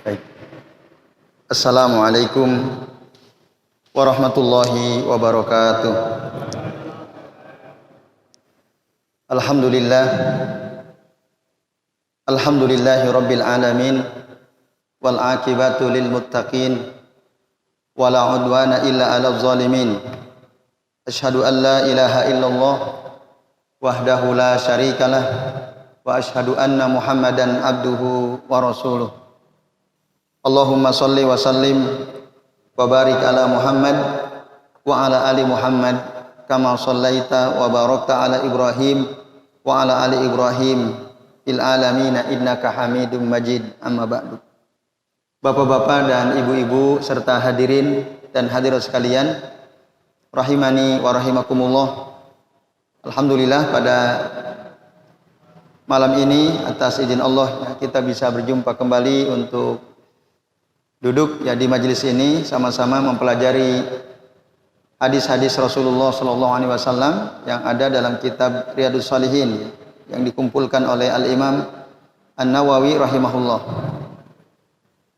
Baik. Assalamualaikum warahmatullahi wabarakatuh. Alhamdulillah. Alhamdulillahi rabbil alamin. Wal aqibatu lil muttaqin. Wala udwana illa 'alal zalimin. Asyhadu an la ilaha illallah wahdahu la syarikalah wa asyhadu anna Muhammadan abduhu wa rasuluh. Allahumma shalli wa sallim wa barik ala Muhammad wa ala ali Muhammad kama shallaita wa barakta ala Ibrahim wa ala ali Ibrahim fil alamin innaka Hamidum Majid. Amma ba'du. Bapak-bapak dan ibu-ibu serta hadirin dan hadirat sekalian, rahimani wa rahimakumullah. Alhamdulillah pada malam ini atas izin Allah kita bisa berjumpa kembali untuk duduk di majelis ini sama-sama mempelajari hadis-hadis Rasulullah sallallahu alaihi wasallam yang ada dalam kitab Riyadhus Shalihin yang dikumpulkan oleh Al-Imam An-Nawawi rahimahullah.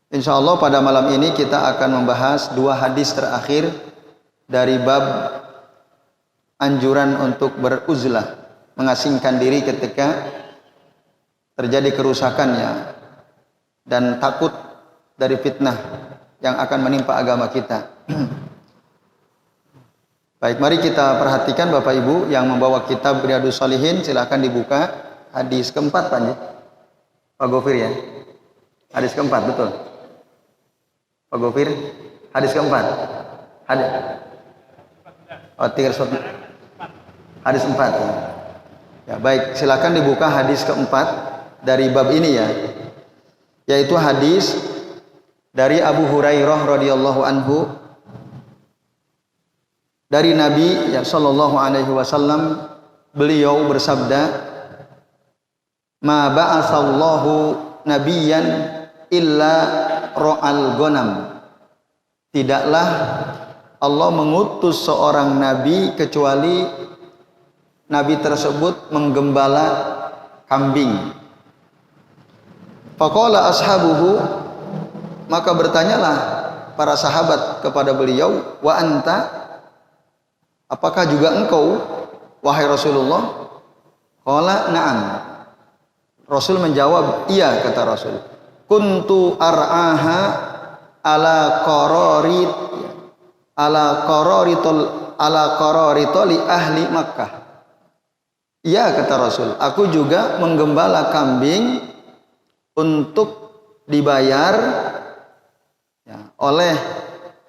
Insyaallah pada malam ini kita akan membahas dua hadis terakhir dari bab anjuran untuk beruzlah, mengasingkan diri ketika terjadi kerusakannya dan takut dari fitnah yang akan menimpa agama kita. Baik, mari kita perhatikan Bapak Ibu yang membawa kitab Riyadhus Shalihin, silakan dibuka hadis keempat Pak Gofir ya. Hadis keempat, betul. Pak Gofir, hadis keempat. Hadis. Oh, hadis 4 ya. Ya, baik, silakan dibuka hadis keempat dari bab ini ya. Yaitu hadis dari Abu Hurairah radhiyallahu anhu dari Nabi ya sallallahu alaihi wasallam, beliau bersabda, "Ma ba'atsallahu nabiyyan illa ra'al ghanam." Tidaklah Allah mengutus seorang nabi kecuali nabi tersebut menggembala kambing. Faqala ashabuhu, maka bertanyalah para sahabat kepada beliau, "Wa anta? Apakah juga engkau wahai Rasulullah?" Qala na'am. Rasul menjawab, "Iya," kata Rasul. "Kuntu ar'aha ala qararitol li ahli Makkah." Iya, kata Rasul, aku juga menggembala kambing untuk dibayar ya, oleh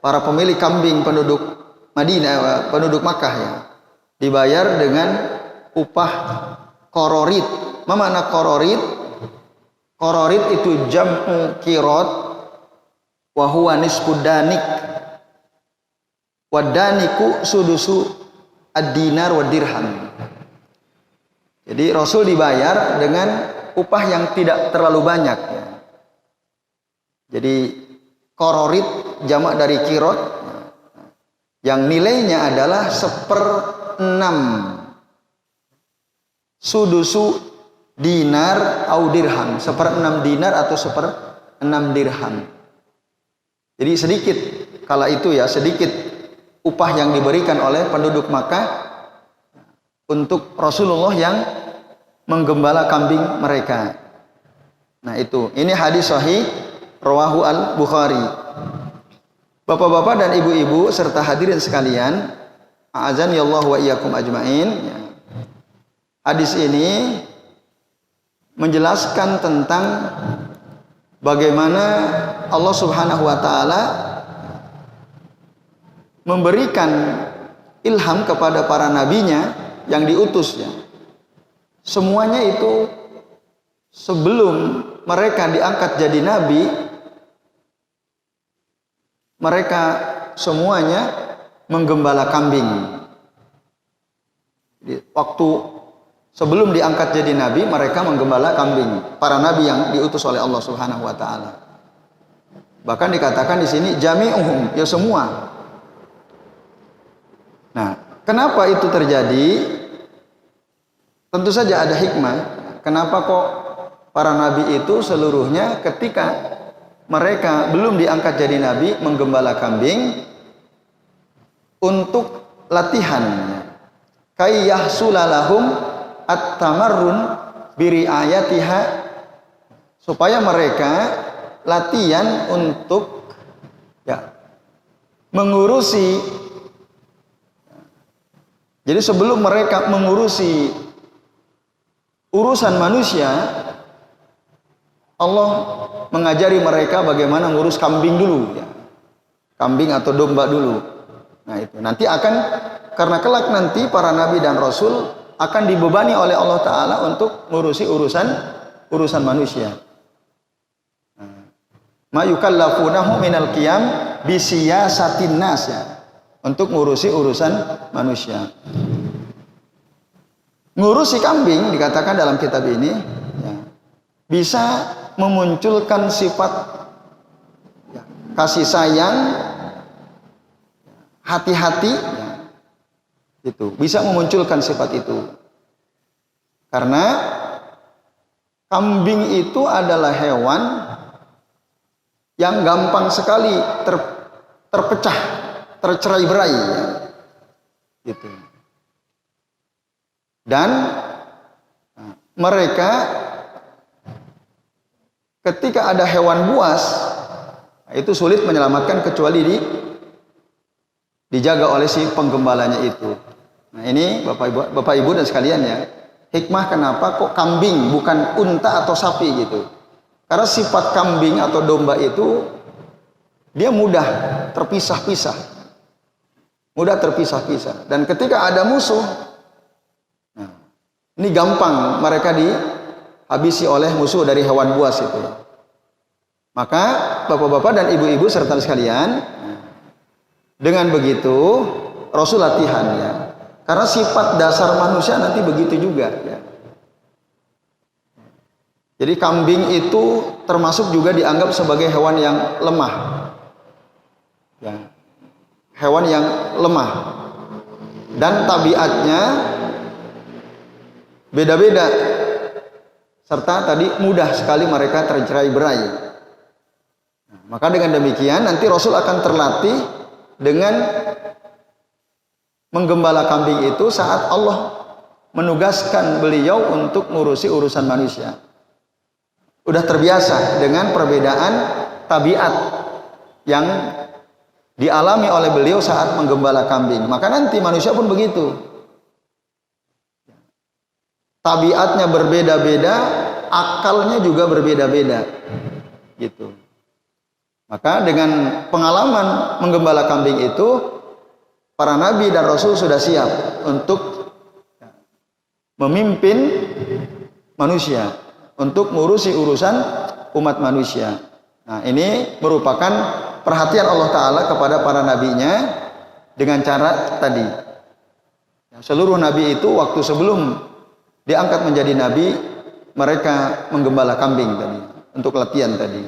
para pemilik kambing penduduk Madinah, penduduk Makkah ya. Dibayar dengan upah qararit. Apa makna qararit? Qararit itu jam'u qirat wa huwa nisfu danik. Wa daniku sudusu ad-dinar wa dirham. Jadi Rasul dibayar dengan upah yang tidak terlalu banyak ya. Jadi qararit jamak dari qirat yang nilainya adalah 1/6 sudusu dinar au dirham, 1/6 dinar atau 1/6 dirham. Jadi sedikit kala itu ya, sedikit upah yang diberikan oleh penduduk Makkah untuk Rasulullah yang menggembala kambing mereka. Nah itu, ini hadis sahih rawahu al-Bukhari. Bapak-bapak dan ibu-ibu serta hadirin sekalian, a'azani Allah wa iyyakum ajmain. Hadis ini menjelaskan tentang bagaimana Allah Subhanahu wa taala memberikan ilham kepada para nabinya yang diutusnya. Semuanya itu sebelum mereka diangkat jadi nabi, mereka semuanya menggembala kambing. Jadi, waktu sebelum diangkat jadi nabi, mereka menggembala kambing. Para nabi yang diutus oleh Allah Subhanahu wa taala. Bahkan dikatakan di sini jami'uhum, ya semua. Nah, kenapa itu terjadi? Tentu saja ada hikmah. Kenapa kok para nabi itu seluruhnya ketika mereka belum diangkat jadi nabi menggembala kambing untuk latihan, kay yahsulalahum at-tamarrun biriayatiha, supaya mereka latihan untuk mengurusi. Jadi sebelum mereka mengurusi urusan manusia, Allah mengajari mereka bagaimana ngurus kambing dulu, kambing atau domba dulu. Nah itu nanti akan, karena kelak nanti para nabi dan rasul akan dibebani oleh Allah Ta'ala untuk mengurusi urusan manusia. Ma yukallafunahu minal qiyam bisiyasatin nas, untuk ngurusi urusan manusia. Ngurusi kambing dikatakan dalam kitab ini bisa memunculkan sifat kasih sayang, hati-hati, itu bisa memunculkan sifat itu. Karena kambing itu adalah hewan yang gampang sekali terpecah, tercerai-berai, gitu. Dan mereka ketika ada hewan buas, itu sulit menyelamatkan kecuali dijaga oleh si penggembalanya itu. Nah ini Bapak Ibu dan sekalian hikmah kenapa kok kambing bukan unta atau sapi gitu. Karena sifat kambing atau domba itu dia mudah terpisah-pisah. Dan ketika ada musuh, ini gampang mereka dihabisi oleh musuh dari hewan buas itu. Maka bapak-bapak dan ibu-ibu serta sekalian, dengan begitu Rasul latihan karena sifat dasar manusia nanti begitu juga Jadi kambing itu termasuk juga dianggap sebagai hewan yang lemah, hewan yang lemah, dan tabiatnya beda-beda, serta tadi mudah sekali mereka tercerai-berai. Maka dengan demikian nanti Rasul akan terlatih dengan menggembala kambing itu saat Allah menugaskan beliau untuk ngurusi urusan manusia. Udah terbiasa dengan perbedaan tabiat yang dialami oleh beliau saat menggembala kambing. Maka nanti manusia pun begitu. Tabiatnya berbeda-beda, akalnya juga berbeda-beda. Gitu. Maka dengan pengalaman menggembala kambing itu, para nabi dan rasul sudah siap untuk memimpin manusia, untuk mengurusi urusan umat manusia. Nah, ini merupakan perhatian Allah Ta'ala kepada para nabinya dengan cara tadi. Seluruh nabi itu waktu sebelum diangkat menjadi nabi, mereka menggembala kambing tadi, untuk latihan tadi.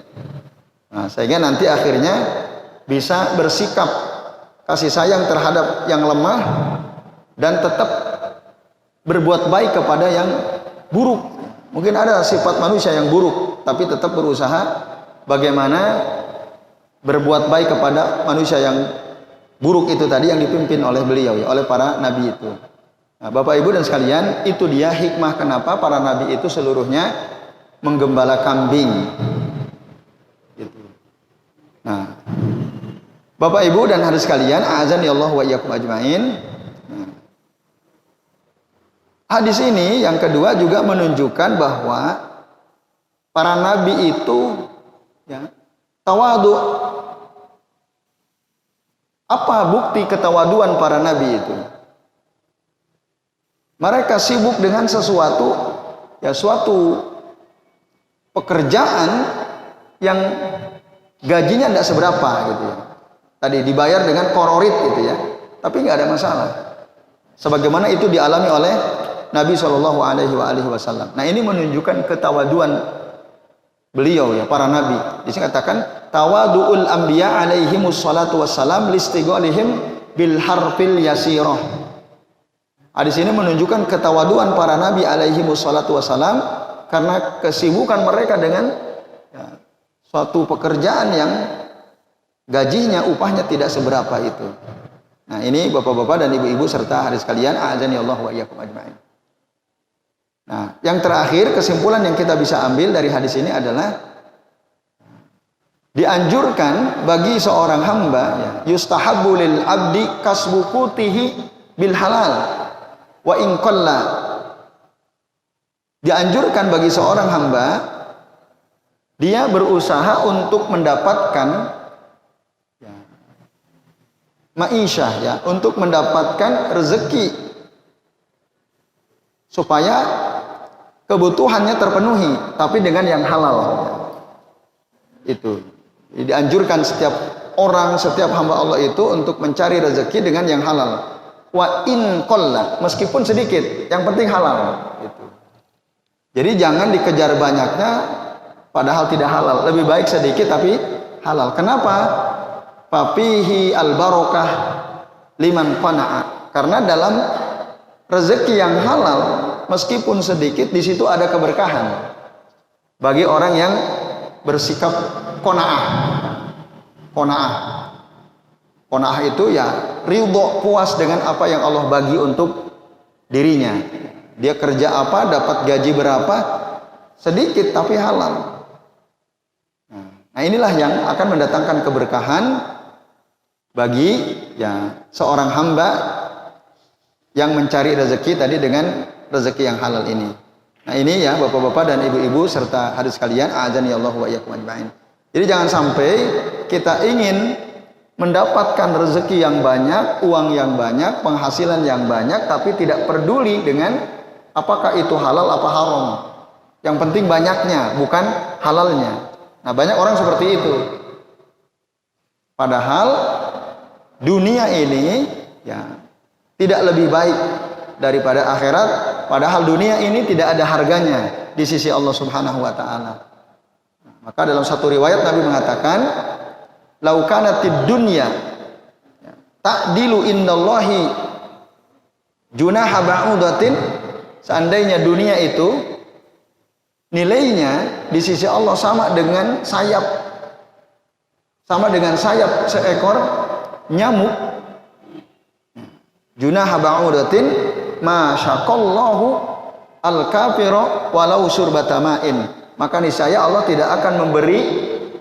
Nah, sehingga nanti akhirnya bisa bersikap kasih sayang terhadap yang lemah dan tetap berbuat baik kepada yang buruk. Mungkin ada sifat manusia yang buruk, tapi tetap berusaha bagaimana berbuat baik kepada manusia yang buruk itu tadi yang dipimpin oleh beliau, oleh para nabi itu. Nah, Bapak Ibu dan sekalian, itu dia hikmah kenapa para nabi itu seluruhnya menggembala kambing. Gitu. Nah, Bapak Ibu dan hadirin sekalian, azan ya Allah wa iyyakum ajmain. Hadis ini yang kedua juga menunjukkan bahwa para nabi itu tawadu. Apa bukti ketawaduan para nabi itu? Mereka sibuk dengan sesuatu, suatu pekerjaan yang gajinya tidak seberapa gitu Tadi dibayar dengan kororit gitu tapi nggak ada masalah. Sebagaimana itu dialami oleh Nabi Shallallahu Alaihi Wasallam. Nah ini menunjukkan ketawaduan beliau para nabi. Di sini katakan tawadu'ul anbiya alaihimus salatu wassalam listighalihim bil harfil yasirah. Di sini menunjukkan ketawaduan para nabi alaihimus salatu wassalam karena kesibukan mereka dengan suatu pekerjaan yang gajinya, upahnya tidak seberapa itu. Nah, ini bapak-bapak dan ibu-ibu serta hadirin sekalian, a'adzani Allah wa iyyakum ajma'in. Nah, yang terakhir, kesimpulan yang kita bisa ambil dari hadis ini adalah dianjurkan bagi seorang hamba, ya, yustahabbu lil abdi kasbu qutihi bil halal wa in qalla. Dianjurkan bagi seorang hamba dia berusaha untuk mendapatkan ma'isyah, ya, untuk mendapatkan rezeki supaya kebutuhannya terpenuhi, tapi dengan yang halal. Itu dianjurkan setiap orang, setiap hamba Allah itu untuk mencari rezeki dengan yang halal. Wa in qalla, meskipun sedikit, yang penting halal. Itu. Jadi jangan dikejar banyaknya padahal tidak halal. Lebih baik sedikit tapi halal. Kenapa? Fafihi al-barakah liman qana'a. Karena dalam rezeki yang halal, meskipun sedikit, di situ ada keberkahan bagi orang yang bersikap qanaah. Qanaah. Qanaah itu ya ridho, puas dengan apa yang Allah bagi untuk dirinya. Dia kerja apa, dapat gaji berapa, sedikit tapi halal. Nah, inilah yang akan mendatangkan keberkahan bagi ya seorang hamba yang mencari rezeki tadi dengan rezeki yang halal ini. Nah, ini ya bapak-bapak dan ibu-ibu serta hadirin sekalian, a'adzani Allah wa iyyakum ajma'in. Jadi jangan sampai kita ingin mendapatkan rezeki yang banyak, uang yang banyak, penghasilan yang banyak, tapi tidak peduli dengan apakah itu halal apa haram. Yang penting banyaknya, bukan halalnya. Nah, banyak orang seperti itu. Padahal dunia ini ya tidak lebih baik daripada akhirat, padahal dunia ini tidak ada harganya di sisi Allah Subhanahu wa taala. Maka dalam satu riwayat Nabi mengatakan, "Lau kanatid dunya ta'dilu indallahi junaha ba'udatin." Seandainya dunia itu nilainya di sisi Allah sama dengan sayap seekor nyamuk, junaha ba'udatin ma syaqallahu al-kafira walau surbata ma'in, maka niscaya Allah tidak akan memberi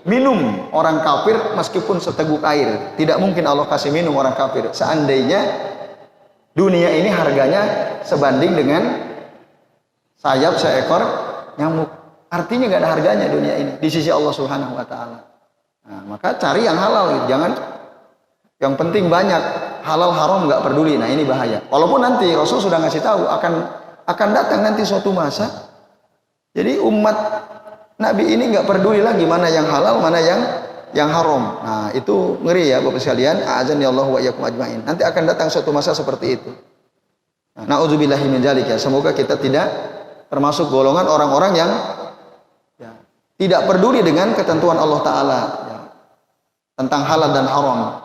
minum orang kafir meskipun seteguk air. Tidak mungkin Allah kasih minum orang kafir seandainya dunia ini harganya sebanding dengan sayap seekor nyamuk. Artinya nggak ada harganya dunia ini di sisi Allah Subhanahu wa taala. Nah, maka cari yang halal gitu. Jangan yang penting banyak, halal haram nggak peduli. Nah, ini bahaya. Walaupun nanti Rasul sudah ngasih tahu akan datang nanti suatu masa. Jadi umat Nabi ini nggak peduli lagi mana yang halal, mana yang haram. Nah, itu ngeri ya Bapak sekalian. A'adzani Allah wa iyyakum ajma'in. Nanti akan datang suatu masa seperti itu. Nah, na'udzubillahi min dzalik ya. Semoga kita tidak termasuk golongan orang-orang yang ya, tidak peduli dengan ketentuan Allah Ta'ala ya, tentang halal dan haram,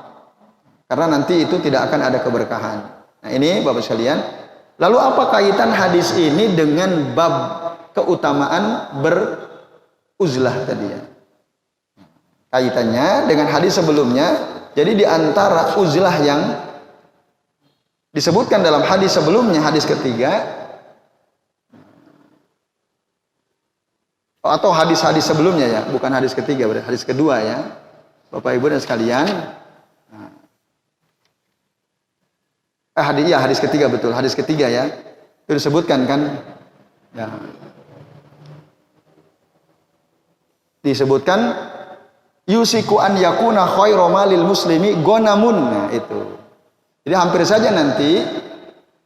karena nanti itu tidak akan ada keberkahan. Nah, ini Bapak sekalian. Lalu apa kaitan hadis ini dengan bab keutamaan beruzlah tadi ya? Kaitannya dengan hadis sebelumnya. Jadi di antara uzlah yang disebutkan dalam hadis sebelumnya, hadis ketiga, atau hadis-hadis sebelumnya ya, bukan hadis ketiga, berarti hadis kedua ya, Bapak Ibu dan sekalian. Hadis ketiga, betul, hadis ketiga ya, itu disebutkan kan, ya, disebutkan yusiku an yakuna khairu malil muslimi gonamun. Nah, itu. Jadi hampir saja nanti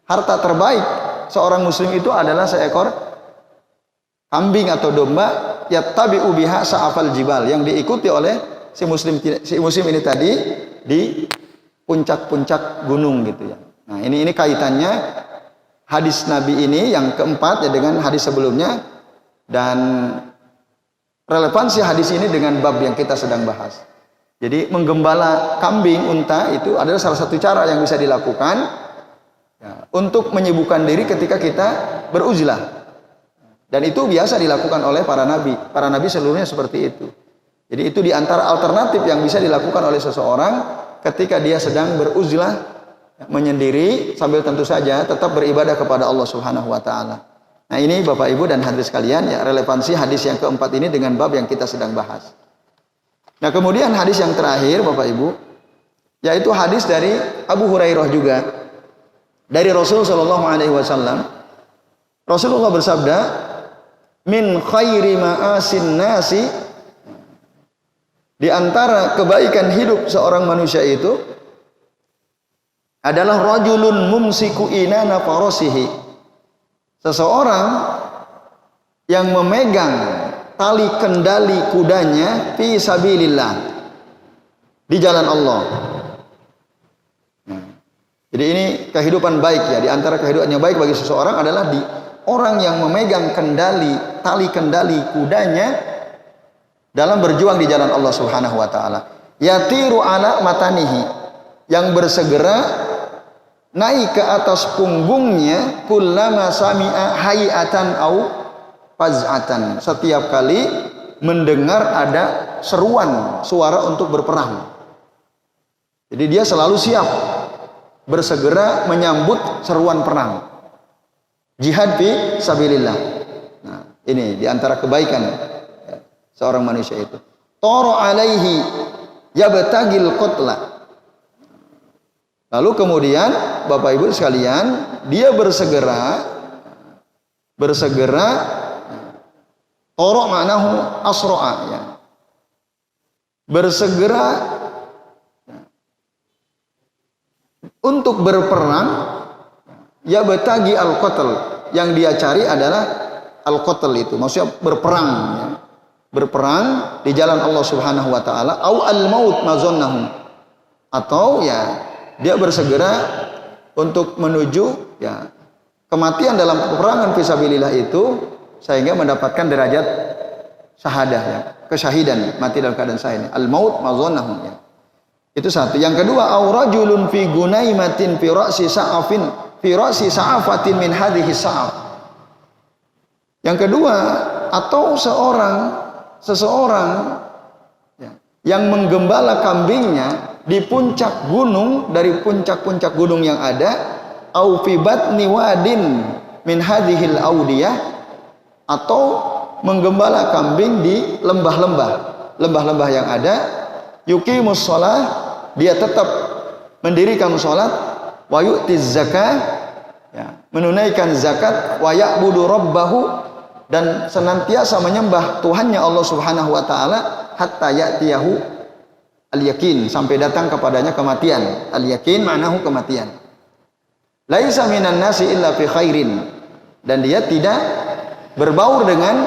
harta terbaik seorang muslim itu adalah seekor kambing atau domba, yattabi'u biha sa'afal jibal, yang diikuti oleh si muslim ini tadi di puncak-puncak gunung gitu ya. Nah, ini kaitannya hadis Nabi ini yang keempat ya dengan hadis sebelumnya, dan relevansi hadis ini dengan bab yang kita sedang bahas. Jadi menggembala kambing, unta itu adalah salah satu cara yang bisa dilakukan ya, untuk menyibukkan diri ketika kita beruzlah. Dan itu biasa dilakukan oleh para nabi. Para nabi seluruhnya seperti itu. Jadi itu di antara alternatif yang bisa dilakukan oleh seseorang ketika dia sedang beruzlah, menyendiri, sambil tentu saja tetap beribadah kepada Allah Subhanahu wa taala. Nah, ini Bapak Ibu dan hadirin sekalian, ya, relevansi hadis yang keempat ini dengan bab yang kita sedang bahas. Nah, kemudian hadis yang terakhir Bapak Ibu, yaitu hadis dari Abu Hurairah juga dari Rasul sallallahu alaihi wasallam. Rasulullah bersabda, "Min khairi ma'asin nasi," di antara kebaikan hidup seorang manusia itu adalah rajulun mumsiku inana farasihi. Seseorang yang memegang tali kendali kudanya fi sabilillah, di jalan Allah. Jadi ini kehidupan baik, ya. Di antara kehidupan yang baik bagi seseorang adalah orang yang memegang tali kendali kudanya dalam berjuang di jalan Allah Subhanahu wa taala. Yatiru ala matanihi, yang bersegera naik ke atas punggungnya kullama sami'a hayatan au faz'atan, setiap kali mendengar ada seruan suara untuk berperang. Jadi dia selalu siap, bersegera menyambut seruan perang. Jihad fi sabilillah. Nah, ini di antara kebaikan, ya, seorang manusia itu. Tara alaihi yabtagil qatla. Lalu kemudian Bapak Ibu sekalian, dia bersegera toro ma'nahu asro'a, ya. Bersegera untuk berperang, ya, betagi al-qatl, yang dia cari adalah al-qatl itu, maksudnya berperang, ya. Berperang di jalan Allah Subhanahu wa taala, au al-maut mazannahum, atau ya dia bersegera untuk menuju, ya, kematian dalam peperangan fisabilillah itu, sehingga mendapatkan derajat syahadah, ya, kesyahidan, mati dalam keadaan syahid. Al-maut mazannahum, ya. Itu satu. Yang kedua, au rajulun fi gunaimatin fi ra'si sa'afatin min hadhihi sa'af. Yang kedua, atau seseorang, ya, yang menggembala kambingnya di puncak gunung, dari puncak-puncak gunung yang ada, au fi batni wadin min hadhil audiyah, atau menggembala kambing di lembah-lembah yang ada, yuqimus shalah, dia tetap mendirikan salat, wa yu'tiz zakah, ya, menunaikan zakat, wa ya'budu rabbahu, dan senantiasa menyembah Tuhannya Allah Subhanahu wa taala, hatta ya'tiyahu al-yakin, sampai datang kepadanya kematian. Al-yakin ma'nahu kematian. Laisa minan nasi illa fi khairin, dan dia tidak berbaur dengan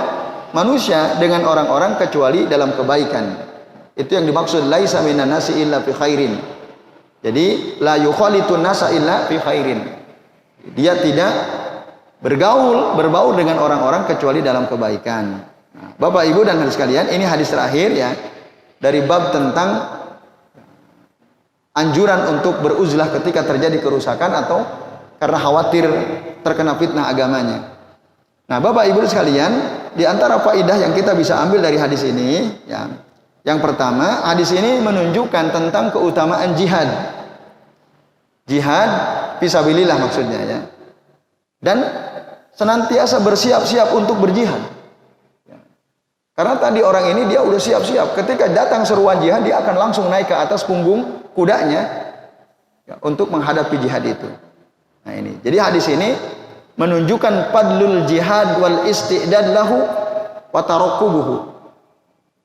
manusia, dengan orang-orang, kecuali dalam kebaikan. Itu yang dimaksud laisa minan nasi illa fi khairin. Jadi la yukhalitun nasa illa fi khairin. Dia tidak berbaur dengan orang-orang kecuali dalam kebaikan. Nah, Bapak Ibu dan hadirin sekalian, ini hadis terakhir, ya, dari bab tentang anjuran untuk beruzlah ketika terjadi kerusakan atau karena khawatir terkena fitnah agamanya. Nah, Bapak Ibu sekalian, di antara faidah yang kita bisa ambil dari hadis ini, ya, yang pertama, hadis ini menunjukkan tentang keutamaan jihad. Jihad fisabilillah maksudnya, ya. Dan senantiasa bersiap-siap untuk berjihad. Karena tadi orang ini dia udah siap-siap, ketika datang seruan jihad dia akan langsung naik ke atas punggung kudanya, ya, untuk menghadapi jihad itu. Nah, ini. Jadi hadis ini menunjukkan fadlul jihad wal istidad lahu wa tarakkubuhu.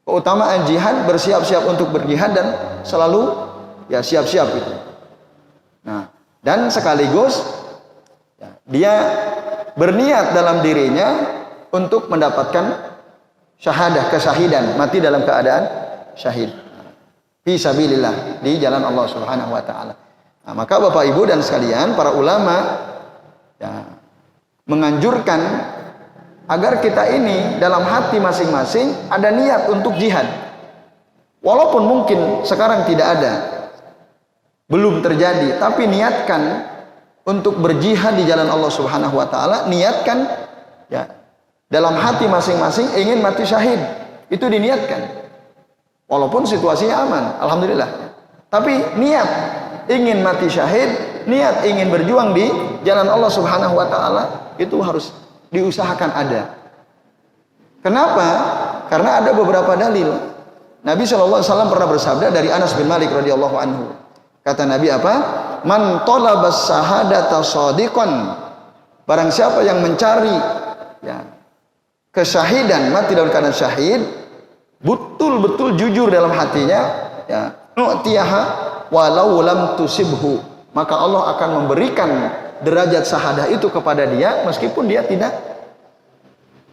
Keutamaan jihad, bersiap-siap untuk berjihad dan selalu, ya, siap-siap itu. Nah, dan sekaligus, ya, dia berniat dalam dirinya untuk mendapatkan syahadah, kesyahidan, mati dalam keadaan syahid fi sabilillah, di jalan Allah Subhanahu wa taala. Nah, maka Bapak Ibu dan sekalian, para ulama, ya, menganjurkan agar kita ini dalam hati masing-masing ada niat untuk jihad. Walaupun mungkin sekarang tidak ada, belum terjadi, tapi niatkan untuk berjihad di jalan Allah Subhanahu wa taala, niatkan, ya, dalam hati masing-masing ingin mati syahid, itu diniatkan. Walaupun situasinya aman, alhamdulillah. Tapi niat ingin mati syahid, niat ingin berjuang di jalan Allah Subhanahu wa taala itu harus diusahakan ada. Kenapa? Karena ada beberapa dalil. Nabi SAW pernah bersabda dari Anas bin Malik radhiyallahu anhu. Kata Nabi apa? Man talabas syahadata shadiqan. Barang siapa yang mencari ya, kesyahidan, mati dalam keadaan syahid, betul-betul jujur dalam hatinya, ya, nu'tiyaha walau lam tusibhu. Maka Allah akan memberikan derajat syahadah itu kepada dia meskipun dia tidak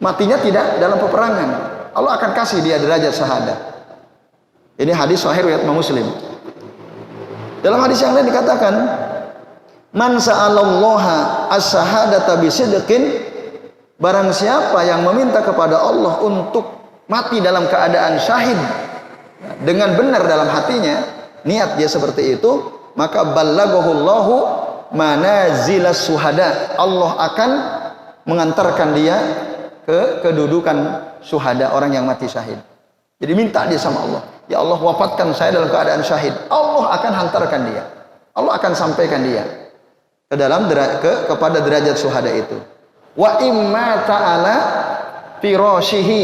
matinya tidak dalam peperangan. Allah akan kasih dia derajat syahadah. Ini hadis sahih riwayat Muslim. Dalam hadis yang lain dikatakan, man sa'alallaha as-syahadata bisidqin, barang siapa yang meminta kepada Allah untuk mati dalam keadaan syahid dengan benar dalam hatinya, niat dia seperti itu, maka ballagahullahu manazilas suhada. Allah akan mengantarkan dia ke kedudukan syuhada, orang yang mati syahid. Jadi minta dia sama Allah, ya Allah wafatkan saya dalam keadaan syahid. Allah akan hantarkan dia, Allah akan sampaikan dia ke dalam kepada derajat syuhada itu. Wa imma ta'ala firashihi,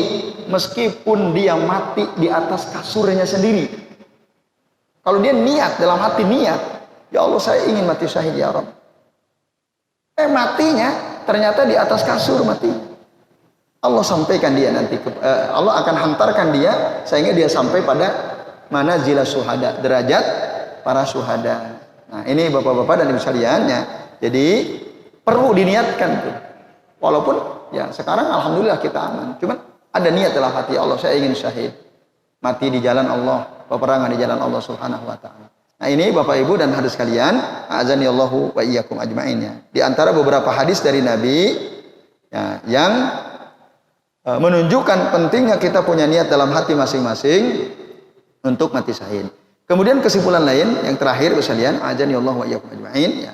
meskipun dia mati di atas kasurnya sendiri. Kalau dia niat dalam hati, niat, ya Allah saya ingin mati syahid ya Rabb. Matinya ternyata di atas kasur mati. Allah sampaikan dia nanti, Allah akan hantarkan dia sehingga dia sampai pada manazil syuhada, derajat para syuhada. Nah, ini bapak-bapak dan ibu sekalian ya. Jadi perlu diniatkan tuh. Walaupun ya sekarang alhamdulillah kita aman. Cuman ada niat dalam hati, Allah saya ingin syahid. Mati di jalan Allah, peperangan di jalan Allah Subhanahu wa taala. Nah, ini Bapak Ibu dan hadis sekalian, azanillahu wa iyyakum ajmain ya. Di antara beberapa hadis dari Nabi ya, yang menunjukkan pentingnya kita punya niat dalam hati masing-masing untuk mati syahid. Kemudian kesimpulan lain yang terakhir sekalian, azanillahu wa iyyakum ajmain ya.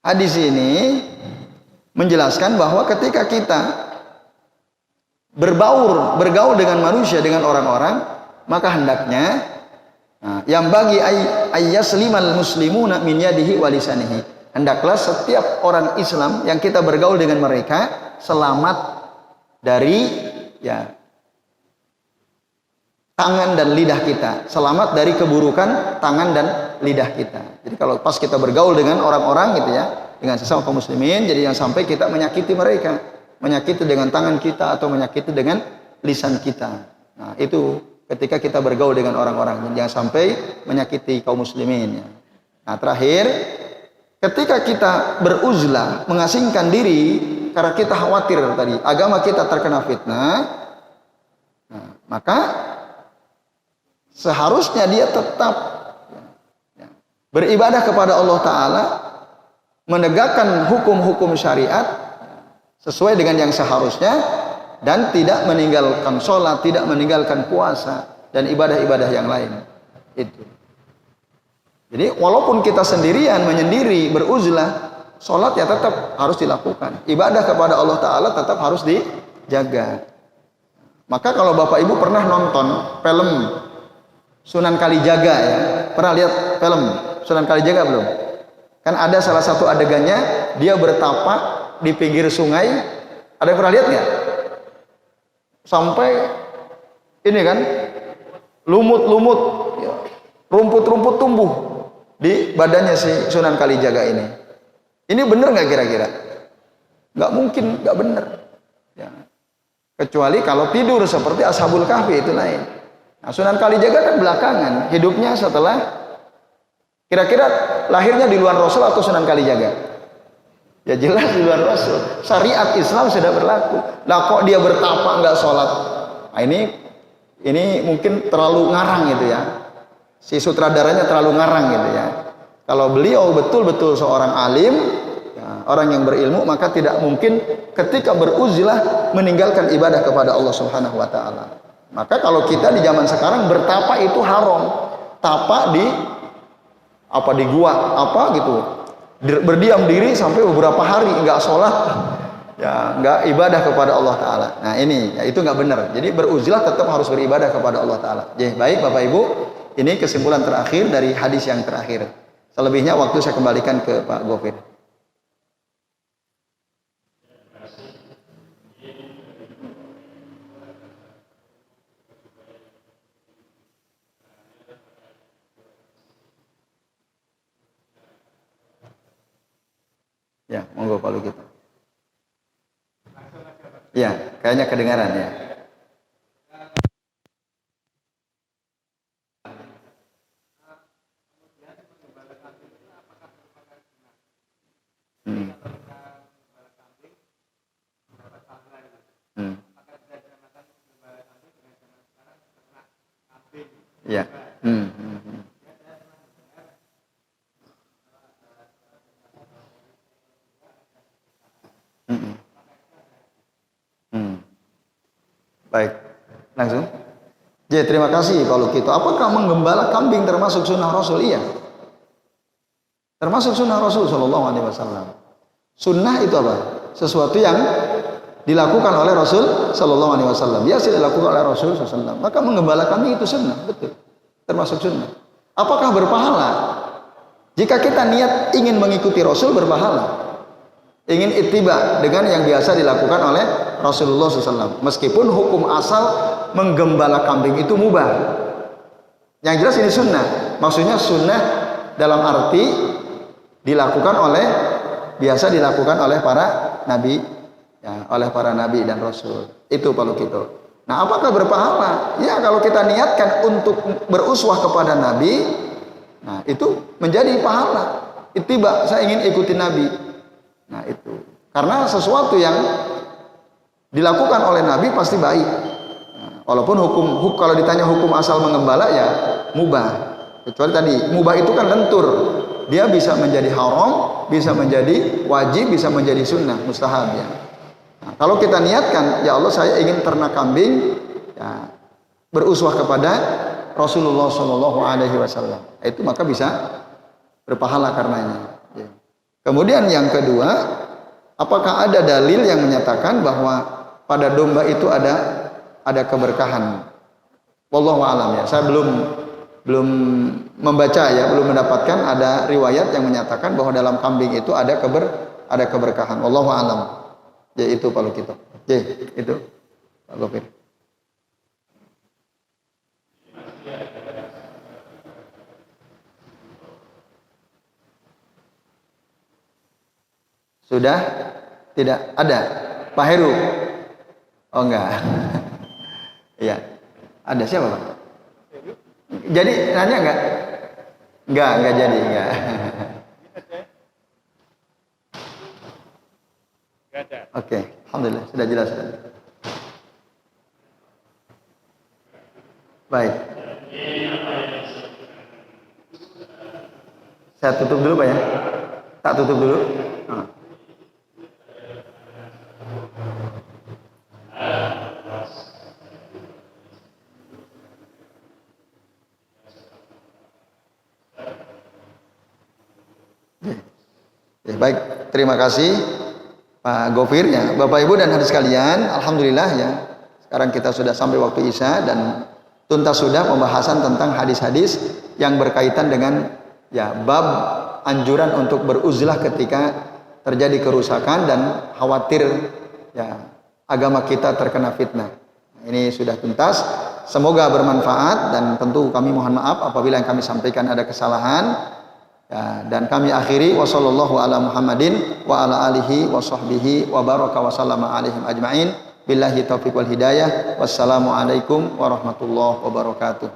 Hadis ini menjelaskan bahwa ketika kita bergaul dengan manusia, dengan orang-orang, maka hendaknya yang bagi ayyaslimal muslimuna min yadihi wa lisanihi. Hendaklah setiap orang Islam yang kita bergaul dengan mereka selamat dari ya tangan dan lidah kita, selamat dari keburukan tangan dan lidah kita. Jadi kalau pas kita bergaul dengan orang-orang gitu ya, dengan sesama kaum muslimin, jadi jangan sampai kita menyakiti mereka, menyakiti dengan tangan kita atau menyakiti dengan lisan kita. Nah, itu ketika kita bergaul dengan orang-orang, jangan sampai menyakiti kaum muslimin ya. Nah, terakhir, ketika kita beruzlah, mengasingkan diri karena kita khawatir tadi agama kita terkena fitnah, nah, maka seharusnya dia tetap ya, beribadah kepada Allah Ta'ala, menegakkan hukum-hukum syariat sesuai dengan yang seharusnya, dan tidak meninggalkan sholat, tidak meninggalkan puasa dan ibadah-ibadah yang lain. Itu. Jadi walaupun kita sendirian, menyendiri, beruzlah, sholat ya tetap harus dilakukan. Ibadah kepada Allah Ta'ala tetap harus dijaga. Maka kalau Bapak Ibu pernah nonton film Sunan Kalijaga ya, pernah lihat film Sunan Kalijaga belum? Kan ada salah satu adegannya, dia bertapa di pinggir sungai. Ada yang pernah lihat nggak? Sampai ini kan, lumut-lumut, rumput-rumput tumbuh di badannya si Sunan Kalijaga ini. Ini benar nggak kira-kira? Nggak mungkin, nggak benar. Ya. Kecuali kalau tidur seperti Ashabul Kahfi itu lain. Nah, Sunan Kalijaga kan belakangan, hidupnya setelah, kira-kira lahirnya di luar Rasul atau Sunan Kalijaga? Ya jelas di luar Rasul. Syariat Islam sudah berlaku. Lah kok dia bertapa nggak sholat? Nah, ini mungkin terlalu ngarang gitu ya. Si sutradaranya terlalu ngarang gitu ya. Kalau beliau betul-betul seorang alim, ya, orang yang berilmu, maka tidak mungkin ketika beruzlah meninggalkan ibadah kepada Allah Subhanahu wa taala. Maka kalau kita di zaman sekarang bertapa itu haram. Tapa di gua apa gitu. Berdiam diri sampai beberapa hari enggak sholat. Ya, nggak ibadah kepada Allah Ta'ala. Nah ini, ya, itu nggak benar. Jadi beruzlah tetap harus beribadah kepada Allah Ta'ala. Jadi baik Bapak Ibu, ini kesimpulan terakhir dari hadis yang terakhir. Selebihnya waktu saya kembalikan ke Pak Gofir. Ya, monggo Pak Luki. Ya, kayaknya kedengaran ya. Hmm. Hmm. Ya. Hmm. Hmm. Hmm. Hmm. Hmm. Baik, langsung. Jadi terima kasih kalau gitu. Apakah menggembala kambing termasuk sunnah Rasul? Iya. Termasuk sunnah Rasul Shallallahu Alaihi Wasallam. Sunnah itu apa? Sesuatu yang dilakukan oleh Rasul Shallallahu Alaihi Wasallam. Biasa dilakukan oleh Rasul Sallallahu Alaihi Wasallam. Maka menggembala kambing itu sunnah, betul. Termasuk sunnah. Apakah berpahala? Jika kita niat ingin mengikuti Rasul, berpahala. Ingin ittiba dengan yang biasa dilakukan oleh Rasulullah SAW. Meskipun hukum asal menggembala kambing itu mubah. Yang jelas ini sunnah. Maksudnya sunnah dalam arti biasa dilakukan oleh para nabi, ya, oleh para nabi dan rasul. Itu kalau gitu. Nah, apakah berpahala? Ya, kalau kita niatkan untuk beruswah kepada nabi, nah itu menjadi pahala. Ittiba, saya ingin ikuti nabi. Nah itu, karena sesuatu yang dilakukan oleh Nabi pasti baik. Nah, walaupun kalau ditanya hukum asal menggembala ya mubah. Kecuali tadi mubah itu kan lentur, dia bisa menjadi haram, bisa menjadi wajib, bisa menjadi sunnah, mustahab ya. Nah, kalau kita niatkan, ya Allah saya ingin ternak kambing, ya, beruswah kepada Rasulullah Shallallahu Alaihi Wasallam, itu maka bisa berpahala karenanya. Ya. Kemudian yang kedua, apakah ada dalil yang menyatakan bahwa pada domba itu ada keberkahan? Wallahu a'lam ya. Saya belum membaca ya, belum mendapatkan ada riwayat yang menyatakan bahwa dalam kambing itu ada keberkahan. Wallahu a'lam. Ya itu kalau kita. Ya itu Pak Gofir. Sudah tidak ada Pak Heru? Oh enggak. Iya. Ada siapa Pak? Jadi nanya enggak? Enggak jadi enggak. Oke, alhamdulillah sudah jelas. Baik. Saya tutup dulu Pak ya. Tak tutup dulu. Ya, baik, terima kasih Pak Gofir ya. Bapak Ibu dan hadirin sekalian, alhamdulillah ya. Sekarang kita sudah sampai waktu Isya dan tuntas sudah pembahasan tentang hadis-hadis yang berkaitan dengan ya bab anjuran untuk beruzlah ketika terjadi kerusakan dan khawatir ya agama kita terkena fitnah. Ini sudah tuntas. Semoga bermanfaat dan tentu kami mohon maaf apabila yang kami sampaikan ada kesalahan. Ya, dan kami akhiri wasallallahu ala Muhammadin wa ala alihi wa sahbihi wa baraka wa sallama alaihim ajmain billahi taufiq wal hidayah wassalamu alaikum warahmatullahi wabarakatuh.